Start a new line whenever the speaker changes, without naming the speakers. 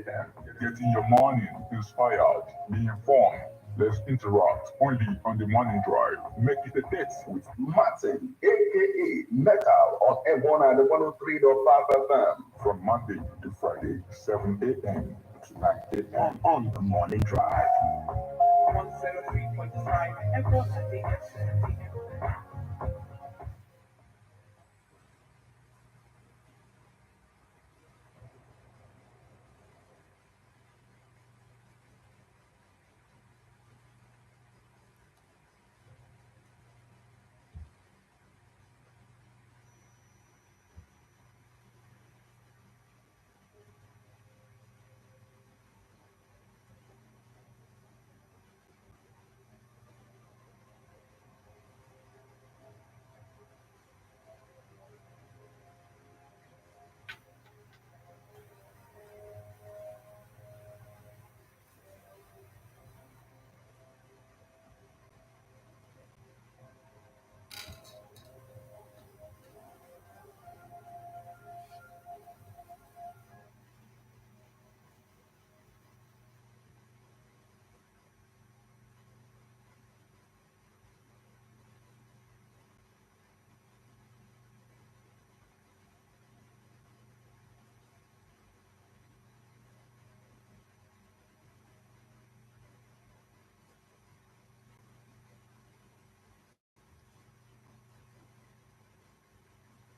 a.m. Getting your morning inspired, be informed. Let's interact only on the morning drive. Make it a date with Martin, aka Metal, on M1 and 103.5 FM. From Monday to Friday, 7 a.m. to 9 a.m. on the morning drive. 103.5 FM.